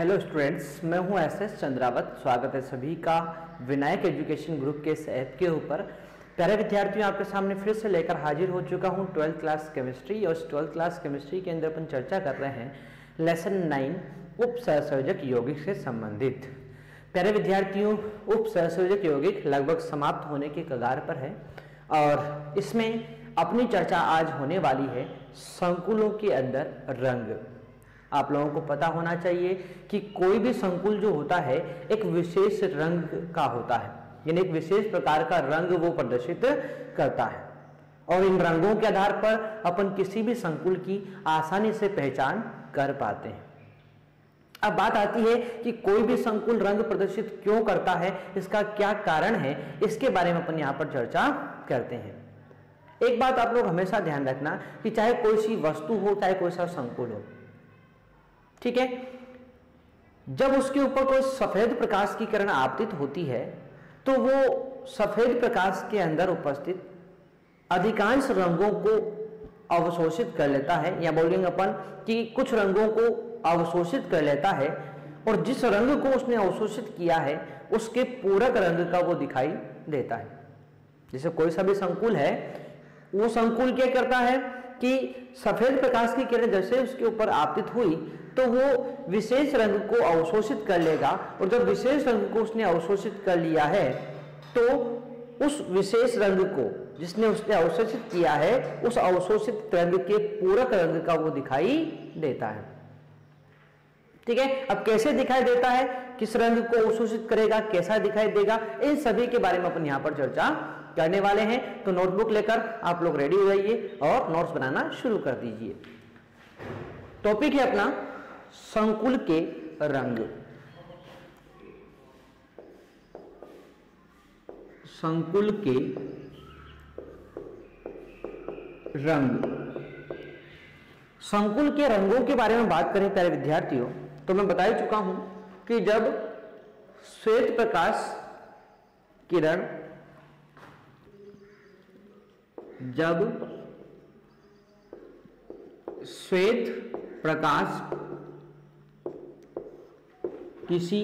Hello students, मैं हूं SS Chandrawat. स्वागत है सभी का विनायक एजुकेशन ग्रुप के इस ऐप के ऊपर। प्यारे विद्यार्थियों, आपके सामने फिर से लेकर हाजिर हो चुका हूं 12th क्लास केमिस्ट्री। और इस 12th क्लास केमिस्ट्री के अंदर अपन चर्चा कर रहे हैं लेसन 9 उप सहसंयोजक यौगिक से संबंधित। प्यारे विद्यार्थियों, उप सहसंयोजक यौगिक लगभग समाप्त होने के कगार पर है और इसमें अपनी चर्चा आज होने वाली है संकुलों के अंदर रंग। आप लोगों को पता होना चाहिए कि कोई भी संकुल जो होता है एक विशेष रंग का होता है, यानी एक विशेष प्रकार का रंग वो प्रदर्शित करता है और इन रंगों के आधार पर अपन किसी भी संकुल की आसानी से पहचान कर पाते हैं। अब बात आती है कि कोई भी संकुल रंग प्रदर्शित क्यों करता है, इसका क्या कारण है, इसके बारे में अपन यहाँ पर चर्चा करते हैं। एक बात आप लोग हमेशा ध्यान रखना कि चाहे कोई सी वस्तु हो, चाहे कोई सा संकुल हो, ठीक है, जब उसके ऊपर कोई सफेद प्रकाश की किरण आपतित होती है तो वो सफेद प्रकाश के अंदर उपस्थित अधिकांश रंगों को अवशोषित कर लेता है, या बोलेंगे अपन कि कुछ रंगों को अवशोषित कर लेता है और जिस रंग को उसने अवशोषित किया है उसके पूरक रंग का वो दिखाई देता है। जैसे कोई सा भी संकुल है, वो संकुल क्या करता है कि सफेद प्रकाश की किरण जैसे उसके ऊपर आपतित हुई तो वो विशेष रंग को अवशोषित कर लेगा, और जब विशेष रंग को उसने अवशोषित कर लिया है तो उस विशेष रंग को जिसने उसने अवशोषित किया है उस अवशोषित रंग के पूरक रंग का वो दिखाई देता है। ठीक है, अब कैसे दिखाई देता है, किस रंग को अवशोषित करेगा, कैसा दिखाई देगा, इन सभी के बारे में अपन यहाँ पर चर्चा करने वाले हैं। तो नोटबुक लेकर आप लोग रेडी हो जाइए और नोट्स बनाना शुरू कर दीजिए। टॉपिक है अपना संकुल के रंग। संकुल के रंग। संकुल के रंगों के बारे में बात करें प्यारे विद्यार्थियों, तो मैं बता ही चुका हूं कि जब श्वेत प्रकाश किरण श्वेत प्रकाश किसी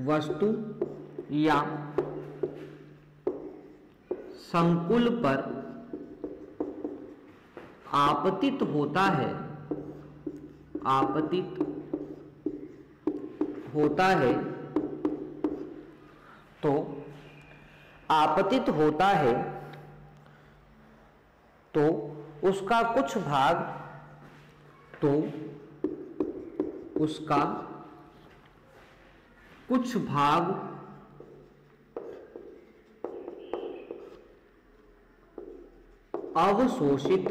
वस्तु या संकुल पर आपतित होता है तो आपतित होता है तो उसका कुछ भाग अवशोषित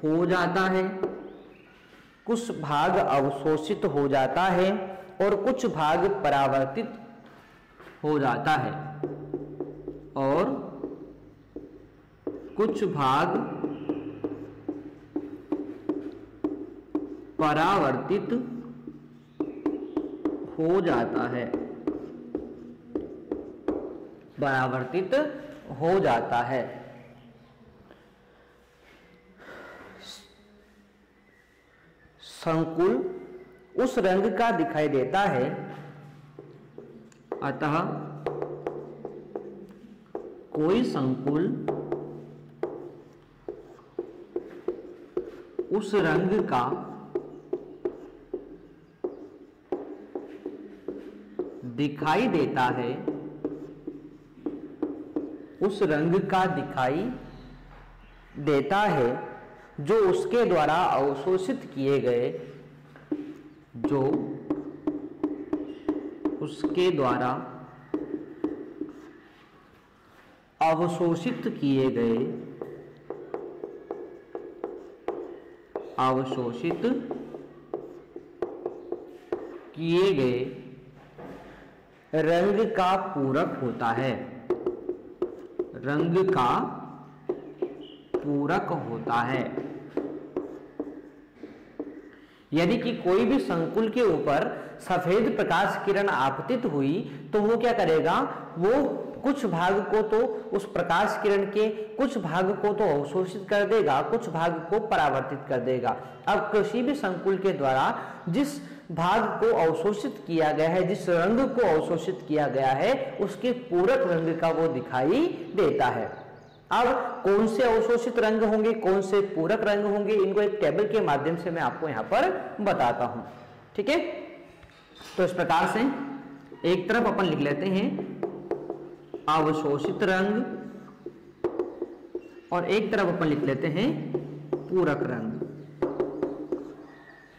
हो जाता है, कुछ भाग अवशोषित हो जाता है और कुछ भाग परावर्तित हो जाता है, और कुछ भाग परावर्तित हो जाता है, परावर्तित हो जाता है। संकुल उस रंग का दिखाई देता है, अतः कोई संकुल उस रंग का दिखाई देता है, उस रंग का दिखाई देता है जो उसके द्वारा अवशोषित किए गए, जो उसके द्वारा अवशोषित किए गए रंग का पूरक होता है, रंग का पूरक होता है। यदि कि कोई भी संकुल के ऊपर सफेद प्रकाश किरण आपतित हुई तो वो क्या करेगा, वो कुछ भाग को तो उस प्रकाश किरण के कुछ भाग को तो अवशोषित कर देगा, कुछ भाग को परावर्तित कर देगा। अब किसी भी संकुल के द्वारा जिस भाग को अवशोषित किया गया है, जिस रंग को अवशोषित किया गया है, उसके पूरक रंग का वो दिखाई देता है। अब कौन से अवशोषित रंग होंगे, कौन से पूरक रंग होंगे, इनको एक टेबल के माध्यम से मैं आपको यहां पर बताता हूं। ठीक है, तो इस प्रकार से एक तरफ अपन लिख लेते हैं अवशोषित रंग और एक तरफ अपन लिख लेते हैं पूरक रंग।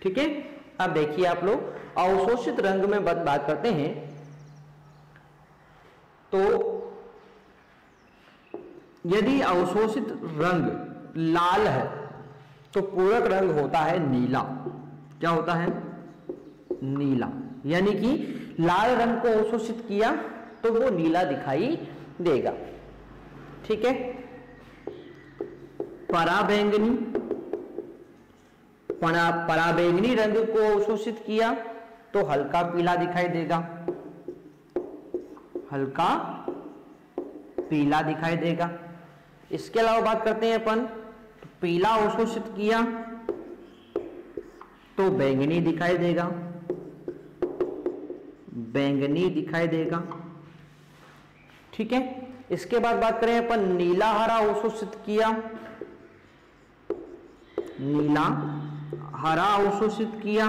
ठीक है, अब देखिए आप लोग अवशोषित रंग में बात करते हैं तो यदि अवशोषित रंग लाल है तो पूरक रंग होता है नीला। क्या होता है? नीला। यानी कि लाल रंग को अवशोषित किया तो वो नीला दिखाई देगा। ठीक है, पराबैंगनी, पराबैंगनी रंग को अवशोषित किया तो हल्का पीला दिखाई देगा, हल्का पीला दिखाई देगा। इसके अलावा बात करते हैं अपन, तो पीला अवशोषित किया तो बैंगनी दिखाई देगा, बैंगनी दिखाई देगा। ठीक है, इसके बाद बात करें अपन नीला हरा अवशोषित किया, नीला हरा अवशोषित किया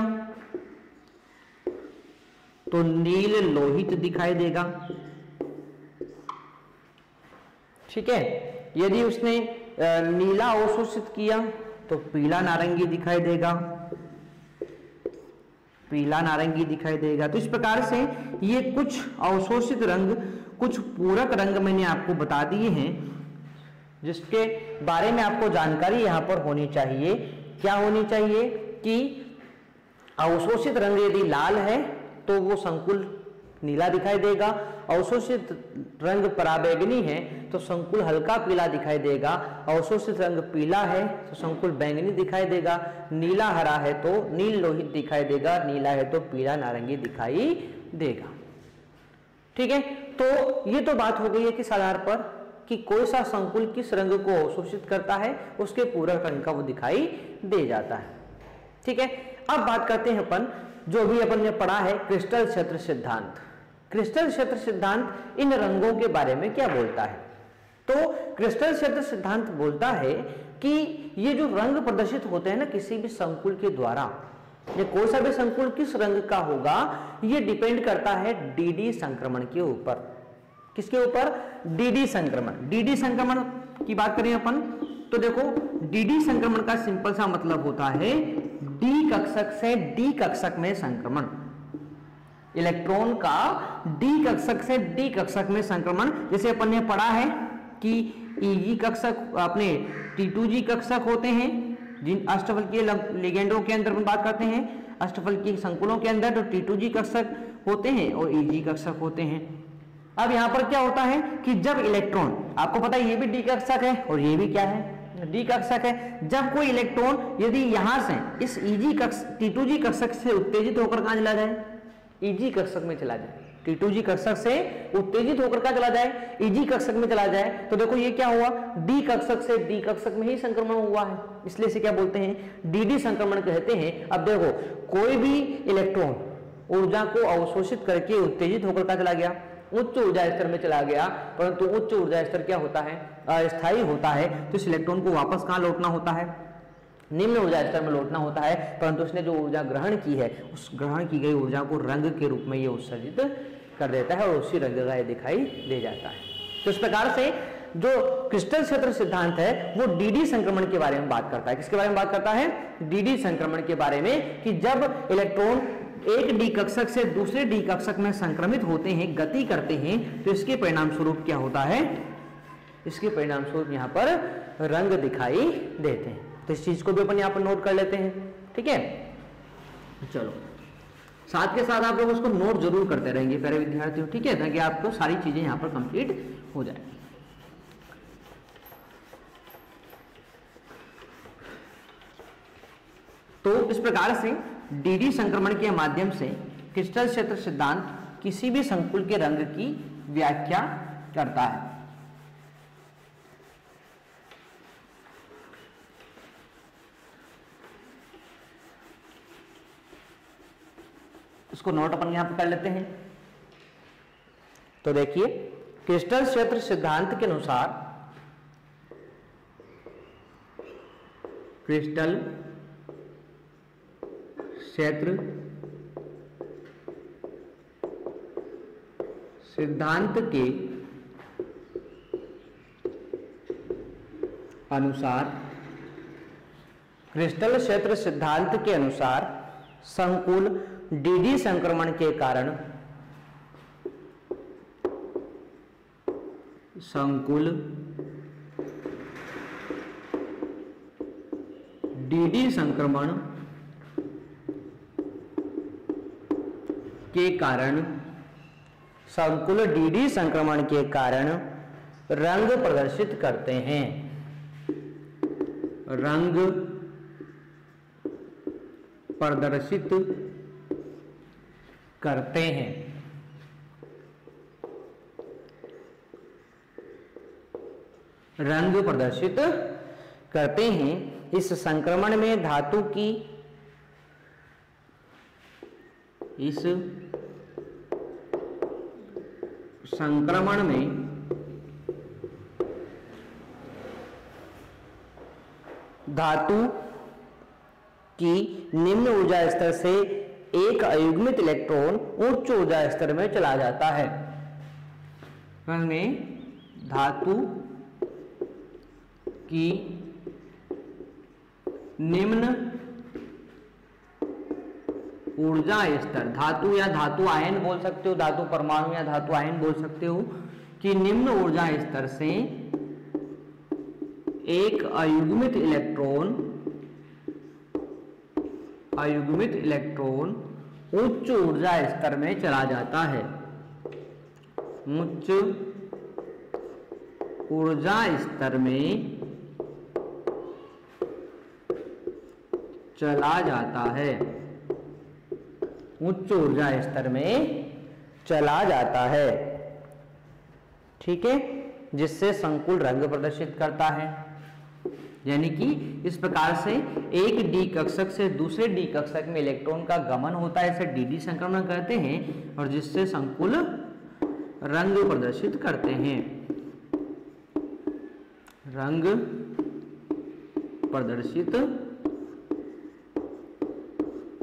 तो नील लोहित दिखाई देगा। ठीक है, यदि उसने नीला अवशोषित किया तो पीला नारंगी दिखाई देगा, पीला नारंगी दिखाई देगा। तो इस प्रकार से ये कुछ अवशोषित रंग, कुछ पूरक रंग मैंने आपको बता दिए हैं, जिसके बारे में आपको जानकारी यहां पर होनी चाहिए। क्या होनी चाहिए कि अवशोषित रंग यदि लाल है तो वो संकुल नीला दिखाई देगा, अवशोषित रंग पराबैंगनी है तो संकुल हल्का पीला दिखाई देगा, अवशोषित रंग पीला है तो संकुल बैंगनी दिखाई देगा, नीला हरा है तो नील लोहित दिखाई देगा, नीला है तो पीला नारंगी दिखाई देगा। ठीक है, तो ये तो बात हो गई है किस आधार पर कि कोई सा संकुल किस रंग को अवशोषित करता है, उसके पूरक रंग का वो दिखाई दे जाता है। ठीक है, अब बात करते हैं अपन जो भी अपन ने पढ़ा है क्रिस्टल क्षेत्र सिद्धांत। क्रिस्टल क्षेत्र सिद्धांत इन रंगों के बारे में क्या बोलता है? तो क्रिस्टल क्षेत्र सिद्धांत बोलता है कि ये जो रंग प्रदर्शित होते हैं ना किसी भी संकुल के द्वारा, ये कोई सा भी संकुल किस रंग का होगा ये डिपेंड करता है डीडी संक्रमण के ऊपर। किसके ऊपर? डीडी संक्रमण। डीडी संक्रमण की बात करें अपन तो देखो डीडी संक्रमण का सिंपल सा मतलब होता है डी कक्षक से डी कक्षक में संक्रमण। इलेक्ट्रॉन का डी कक्षक से डी कक्षक में संक्रमण। जैसे अपन ने पढ़ा है कि ईजी कक्षक अपने T2G कक्षक होते हैं, जिन अष्टफलकीय लिगेंडों के अंदर अपन बात करते हैं, अष्टफलकीय संकुलों के अंदर तो T2G कक्षक होते हैं और ईजी कक्षक होते हैं। अब यहां पर क्या होता है कि जब इलेक्ट्रॉन, आपको पता है ये भी डी कक्षक है और ये भी क्या है? डी कक्षक है। जब कोई इलेक्ट्रॉन यदि यहां से इस ईजी कक्षक T2G कक्षक से उत्तेजित होकर कहां चला जाए? ईजी कक्षक में चला जाए। T2G कक्षक से उत्तेजित होकर क्या चला जाए? ईजी कक्षक में चला जाए। तो देखो ये क्या हुआ? डी कक्षक से डी कक्षक में ही संक्रमण हुआ है, इसलिए इसे क्या बोलते हैं? डीडी संक्रमण कहते हैं। अब देखो कोई भी इलेक्ट्रॉन ऊर्जा को अवशोषित करके उत्तेजित होकर क्या चला गया? उच्च ऊर्जा स्तर में चला गया, परंतु उच्च ऊर्जा स्तर क्या होता है? अस्थायी होता है। तो इस इलेक्ट्रॉन को वापस कहां लौटना होता है? निम्न ऊर्जा स्तर में लौटना होता है। परंतु उसने जो ऊर्जा ग्रहण की है उस ग्रहण की गई ऊर्जा को रंग के रूप में ये उत्सर्जित कर देता है और उसी रंग का दिखाई दे जाता है। तो इस प्रकार से जो क्रिस्टल क्षेत्र सिद्धांत है वो डीडी संक्रमण के बारे में बात करता है। किसके बारे में बात करता है? डीडी संक्रमण के बारे में, कि जब इलेक्ट्रॉन एक डी कक्षक से दूसरे डी कक्षक में संक्रमित होते हैं, गति करते हैं, तो इसके परिणाम स्वरूप क्या होता है? इसके परिणाम स्वरूप यहाँ पर रंग दिखाई देते हैं। तो इस चीज को भी अपन यहाँ पर नोट कर लेते हैं। ठीक है, चलो साथ के साथ आप लोग उसको नोट जरूर करते रहेंगे प्यारे विद्यार्थियों। ठीक है, ताकि आपको सारी चीजें यहाँ पर कंप्लीट हो जाए। तो इस प्रकार से डीडी संक्रमण के माध्यम से क्रिस्टल क्षेत्र सिद्धांत किसी भी संकुल के रंग की व्याख्या करता है। इसको नोट अपन यहां पर कर लेते हैं। तो देखिए, क्रिस्टल क्षेत्र सिद्धांत के अनुसार क्रिस्टल क्षेत्र सिद्धांत के अनुसार क्रिस्टल क्षेत्र सिद्धांत के अनुसार संकुल डी संक्रमण के कारण संकुल डी संक्रमण के कारण संकुल डी संक्रमण के कारण रंग प्रदर्शित करते हैं। रंग प्रदर्शित करते हैं। रंग प्रदर्शित करते हैं। इस संक्रमण में धातु की इस संक्रमण में धातु की निम्न ऊर्जा स्तर से एक अयुग्मित इलेक्ट्रॉन उच्च ऊर्जा स्तर में चला जाता है। में धातु की निम्न ऊर्जा स्तर, धातु या धातु आयन बोल सकते हो, धातु परमाणु या धातु आयन बोल सकते हो, कि निम्न ऊर्जा स्तर से एक अयुग्मित इलेक्ट्रॉन उच्च ऊर्जा स्तर में चला जाता है। उच्च ऊर्जा स्तर में चला जाता है। उच्च ऊर्जा स्तर में चला जाता है। ठीक है, जिससे संकुल रंग प्रदर्शित करता है। यानी कि इस प्रकार से एक डी कक्षक से दूसरे डी कक्षक में इलेक्ट्रॉन का गमन होता है, इसे डी संक्रमण कहते हैं, और जिससे संकुल रंग प्रदर्शित करते हैं। रंग प्रदर्शित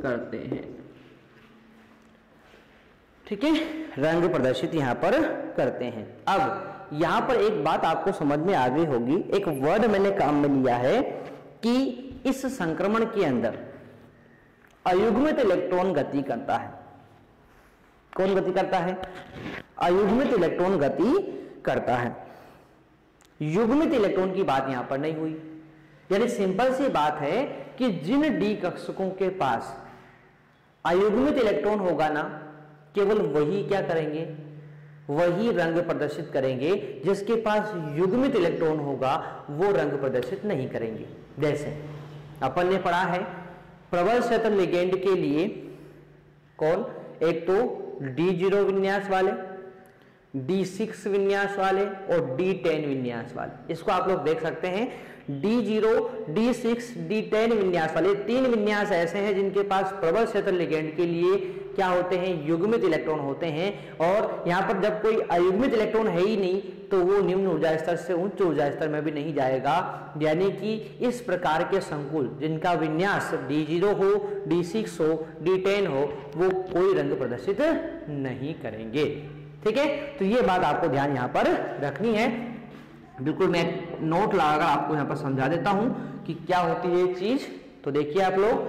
करते हैं। ठीक है, रंग प्रदर्शित यहां पर करते हैं। अब यहां पर एक बात आपको समझ में आ गई होगी, एक वर्ड मैंने काम में लिया है कि इस संक्रमण के अंदर अयुग्मित इलेक्ट्रॉन गति करता है। कौन गति करता है? अयुग्मित इलेक्ट्रॉन गति करता है। युग्मित इलेक्ट्रॉन की बात यहां पर नहीं हुई। यानी सिंपल सी बात है कि जिन डी कक्षकों के पास अयुग्मित इलेक्ट्रॉन होगा ना, केवल वही क्या करेंगे, वही रंग प्रदर्शित करेंगे। जिसके पास युग्मित इलेक्ट्रॉन होगा वो रंग प्रदर्शित नहीं करेंगे। जैसे अपन ने पढ़ा है प्रबल क्षेत्र लिगेंड के लिए कौन, एक तो D0 विन्यास वाले, D6 विन्यास वाले और D10 विन्यास वाले। इसको आप लोग देख सकते हैं। D0, D6, D10 विन्यास वाले तीन विन्यास ऐसे हैं जिनके पास प्रबल क्षेत्र लिगेंड के लिए क्या होते हैं, युग्मित इलेक्ट्रॉन होते हैं। और यहाँ पर जब कोई अयुग्मित इलेक्ट्रॉन है ही नहीं तो वो निम्न ऊर्जा स्तर से उच्च ऊर्जा स्तर में भी नहीं जाएगा। यानी कि इस प्रकार के संकुल जिनका विन्यास D0 हो, D6 हो, D10 हो, वो कोई रंग प्रदर्शित नहीं करेंगे। ठीक है, तो ये बात आपको ध्यान यहाँ पर रखनी है। बिल्कुल मैं नोट लगाकर आपको यहाँ पर समझा देता हूं कि क्या होती है एक चीज। तो देखिए आप लोग,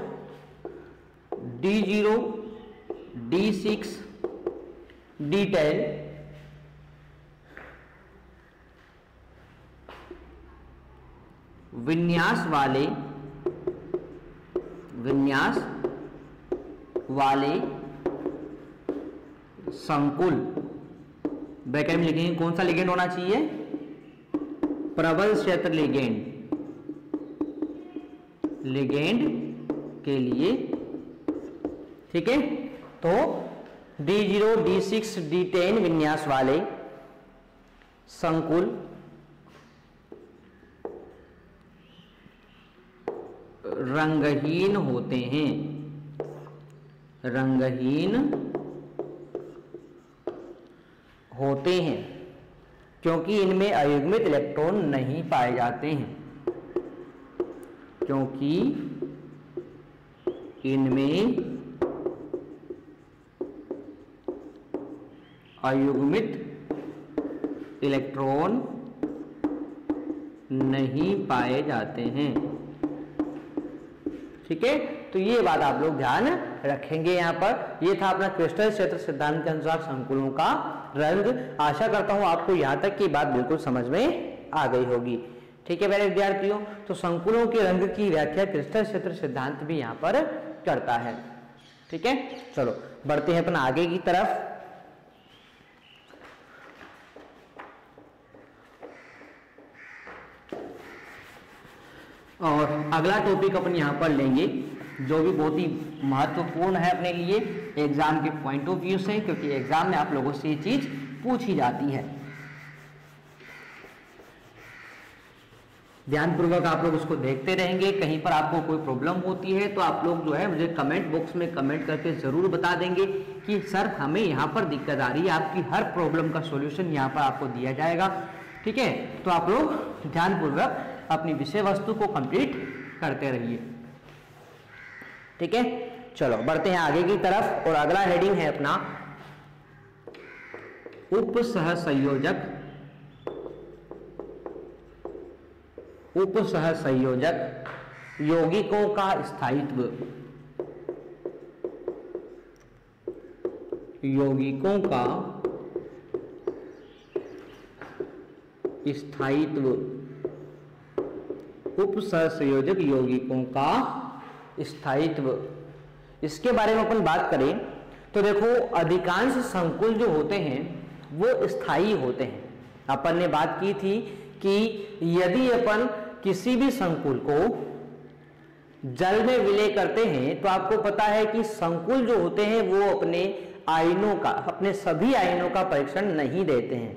D0, D6, D10 विन्यास वाले संकुल, ब्रैकेट में लिखेंगे कौन सा लिगेंड होना चाहिए, प्रबल क्षेत्र लिगेंड के लिए। ठीक है, तो D0, D6, D10 विन्यास वाले संकुल रंगहीन होते हैं, रंगहीन होते हैं क्योंकि इनमें अयुग्मित इलेक्ट्रॉन नहीं पाए जाते हैं, क्योंकि इनमें अयुग्मित इलेक्ट्रॉन नहीं पाए जाते हैं। ठीक है, तो ये बात आप लोग ध्यान रखेंगे। यहाँ पर ये था अपना क्रिस्टल क्षेत्र सिद्धांत के अनुसार संकुलों का रंग। आशा करता हूं आपको यहाँ तक की बात बिल्कुल समझ में आ गई होगी। ठीक है मेरे विद्यार्थियों, तो संकुलों के रंग की व्याख्या क्रिस्टल क्षेत्र सिद्धांत भी यहाँ पर करता है। ठीक है, चलो बढ़ते हैं अपना आगे की तरफ। और अगला टॉपिक अपन यहाँ पर लेंगे जो भी बहुत ही महत्वपूर्ण है अपने लिए एग्जाम के पॉइंट ऑफ व्यू से, क्योंकि एग्जाम में आप लोगों से ये चीज पूछी जाती है। ध्यानपूर्वक आप लोग उसको देखते रहेंगे। कहीं पर आपको कोई प्रॉब्लम होती है तो आप लोग जो है मुझे कमेंट बॉक्स में कमेंट करके जरूर बता देंगे कि सर हमें यहाँ पर दिक्कत आ रही है। आपकी हर प्रॉब्लम का सॉल्यूशन यहाँ पर आपको दिया जाएगा। ठीक है, तो आप लोग ध्यानपूर्वक अपनी विषय वस्तु को कंप्लीट करते रहिए। ठीक है, चलो बढ़ते हैं आगे की तरफ। और अगला हेडिंग है अपना उप सहसंयोजक, उप सहसंयोजक यौगिकों का स्थायित्व, यौगिकों का स्थायित्व, उप सहसंयोजक यौगिकों का स्थायित्व। इसके बारे में अपन बात करें तो देखो अधिकांश संकुल जो होते हैं वो स्थायी होते हैं। अपन ने बात की थी कि यदि अपन किसी भी संकुल को जल में विलय करते हैं तो आपको पता है कि संकुल जो होते हैं वो अपने आयनों का, अपने सभी आयनों का परीक्षण नहीं देते हैं।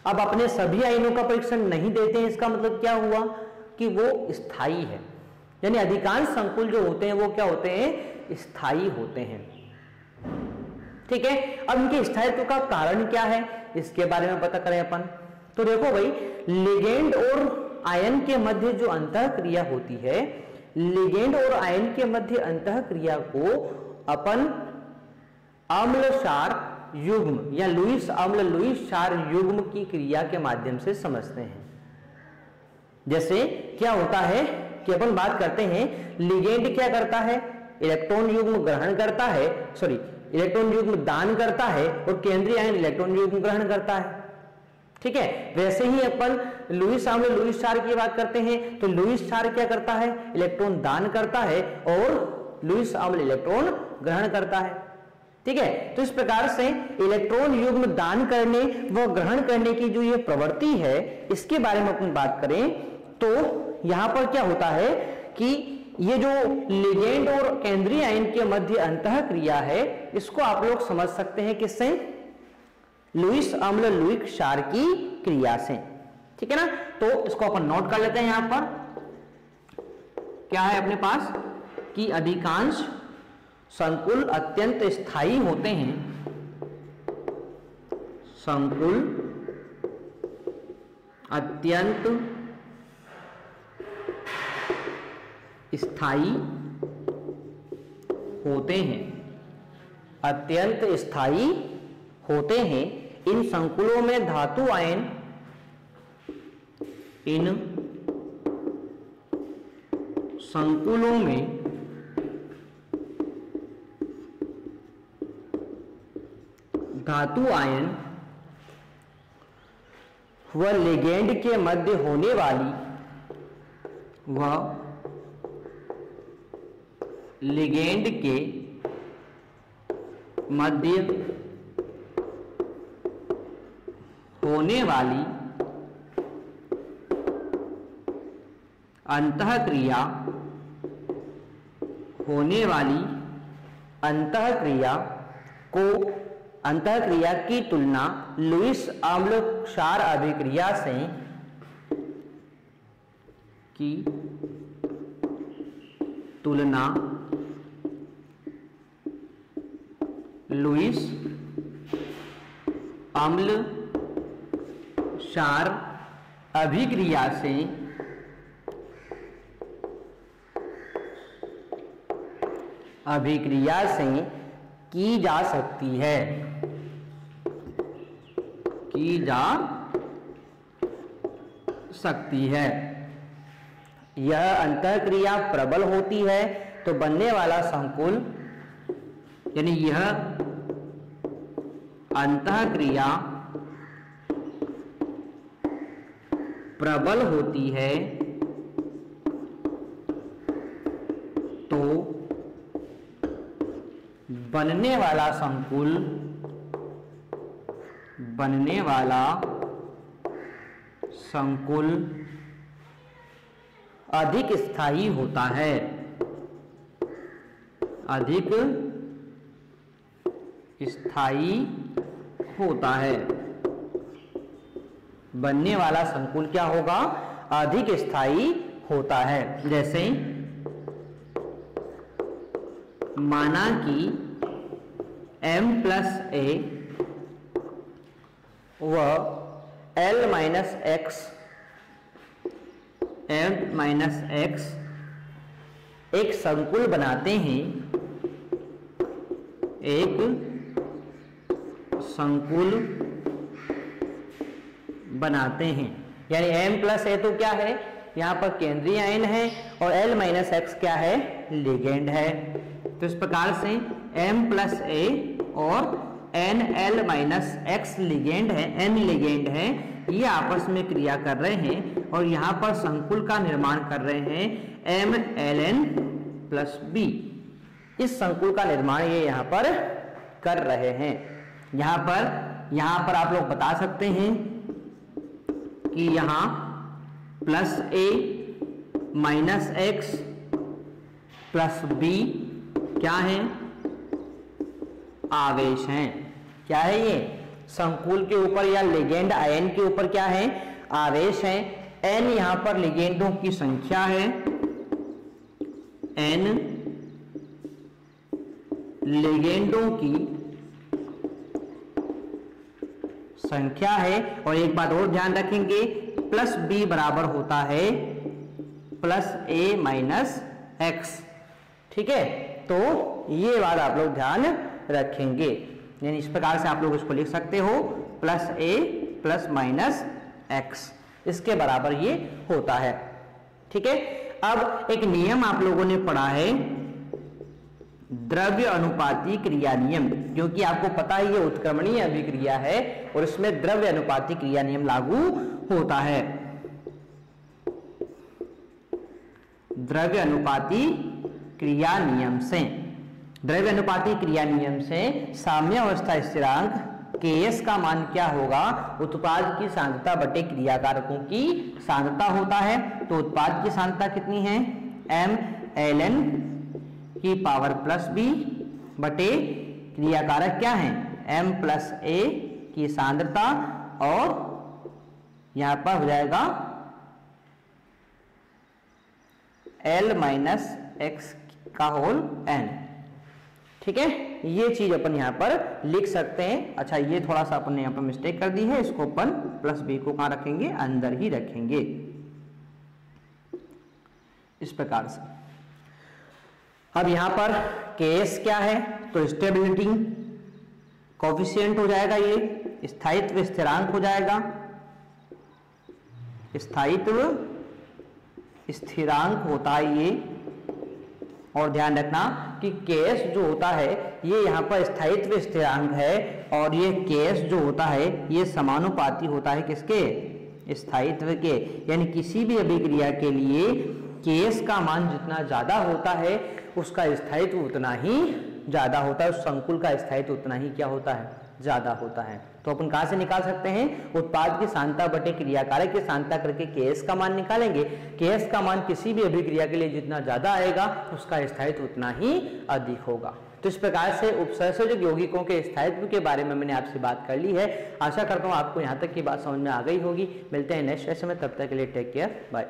अब अपने सभी आयनों का परीक्षण नहीं देते हैं, इसका मतलब क्या हुआ कि वो स्थायी है। यानी अधिकांश संकुल जो होते हैं वो क्या होते हैं, स्थायी होते हैं। ठीक है, अब इनके स्थायित्व का कारण क्या है इसके बारे में पता करें अपन। तो देखो भाई, लिगेंड और आयन के मध्य जो अंतः क्रिया होती है, लिगेंड और आयन के मध्य अंतः क्रिया को अपन अम्ल क्षार युग्म या लुईस अम्ल लुईस क्षार युग्म की क्रिया के माध्यम से समझते हैं। जैसे क्या होता है कि अपन बात करते हैं लिगेंड क्या करता है, इलेक्ट्रॉन युग्म ग्रहण करता है, सॉरी इलेक्ट्रॉन युग्म दान करता है और केंद्रीय आयन इलेक्ट्रॉन युग्म ग्रहण करता है। ठीक है, वैसे ही अपन लुईस अम्ल लुईस क्षार की बात करते हैं तो लुईस क्षार क्या करता है, इलेक्ट्रॉन दान करता है और लुईस अम्ल इलेक्ट्रॉन ग्रहण करता है। ठीक है, तो इस प्रकार से इलेक्ट्रॉन युग्म दान करने व ग्रहण करने की जो ये प्रवृत्ति है इसके बारे में अपन बात करें तो यहां पर क्या होता है कि ये जो लिगेंड और केंद्रीय आयन के मध्य अंतः क्रिया है इसको आप लोग समझ सकते हैं किससे, लुईस अम्ल लुईस क्षार की क्रिया से। ठीक है ना, तो इसको अपन नोट कर लेते हैं। यहां पर क्या है अपने पास कि अधिकांश संकुल अत्यंत स्थायी होते हैं, संकुल अत्यंत स्थायी होते हैं, अत्यंत स्थायी होते हैं। इन संकुलों में धातु आयन, इन संकुलों में धातु आयन व लिगेंड के मध्य होने वाली लिगेंड के मध्य होने वाली अंतःक्रिया को अंतःक्रिया की तुलना लुईस अम्ल क्षार अभिक्रिया से की तुलना लुईस अम्ल क्षार अभिक्रिया से की जा सकती है, की जा सकती है। यह अंतःक्रिया प्रबल होती है तो बनने वाला संकुल, यानी यह अंतःक्रिया प्रबल होती है तो बनने वाला संकुल अधिक स्थायी होता है, अधिक स्थायी होता है। बनने वाला संकुल क्या होगा? अधिक स्थायी होता है। जैसे माना कि m+a व l-x एक संकुल बनाते हैं, एक संकुल बनाते हैं। यानी m+a तो क्या है? यहाँ पर केंद्रीय आयन है और l-x क्या है? लिगेंड है। तो इस प्रकार से m+a और Nl-x लिगेंड है, N लिगेंड है, ये आपस में क्रिया कर रहे हैं और यहाँ पर संकुल का निर्माण कर रहे हैं MLn+b। इस संकुल का निर्माण ये यहाँ पर कर रहे हैं। यहाँ पर आप लोग बता सकते हैं कि यहाँ +a -x+b क्या है? आवेश हैं। क्या है ये? संकुल के ऊपर या लिगेंड आयन के ऊपर क्या है? आवेश है। n यहां पर लिगेंडों की संख्या है, n लिगेंडों की संख्या है। और एक बात और ध्यान रखेंगे, +b बराबर होता है +a-x। ठीक है, तो ये बात आप लोग ध्यान रखेंगे। यानी इस प्रकार से आप लोग इसको लिख सकते हो +a +-x, इसके बराबर ये होता है। ठीक है, अब एक नियम आप लोगों ने पढ़ा है, द्रव्य अनुपाती क्रिया नियम, क्योंकि आपको पता है ये उत्क्रमणीय अभिक्रिया है और इसमें द्रव्य अनुपाती क्रिया नियम लागू होता है। द्रव्य अनुपाती क्रिया नियम से साम्य अवस्था स्थिरांक Ks का मान क्या होगा? उत्पाद की सांद्रता बटे क्रियाकारकों की सांद्रता होता है। तो उत्पाद की सांद्रता कितनी है? m(ln)⁻+b बटे क्रियाकारक क्या है? m+a की सांद्रता, और यहां पर हो जाएगा l-x(n). ठीक है, ये चीज अपन यहां पर लिख सकते हैं। अच्छा, ये थोड़ा सा अपन ने यहां पर मिस्टेक कर दी है, इसको अपन +b को कहां रखेंगे? अंदर ही रखेंगे, इस प्रकार से। अब यहां पर Ks क्या है? तो स्टेबिलिटी कोफिशिएंट हो जाएगा, ये स्थायित्व स्थिरांक हो जाएगा, स्थायित्व स्थिरांक होता है ये। और ध्यान रखना कि Ks जो होता है ये यहाँ पर स्थायित्व स्थिरांक है, और ये Ks जो होता है ये समानुपाती होता है किसके? स्थायित्व के। यानी किसी भी अभिक्रिया के लिए Ks का मान जितना ज्यादा होता है उसका स्थायित्व उतना ही ज्यादा होता है, उस संकुल का स्थायित्व उतना ही क्या होता है? ज्यादा होता है। तो अपन कहां से निकाल सकते हैं? उत्पाद की सांद्रता बटे क्रियाकारक की सांद्रता करके Ks का मान निकालेंगे। Ks का मान किसी भी अभिक्रिया के लिए जितना ज्यादा आएगा उसका स्थायित्व उतना ही अधिक होगा। तो इस प्रकार से उपसंयोजक यौगिकों के स्थायित्व के बारे में मैंने आपसे बात कर ली है। आशा करता हूँ आपको यहाँ तक की बात समझ में आ गई होगी। मिलते हैं नेक्स्ट सेशन में, तब तक के लिए टेक केयर, बाय।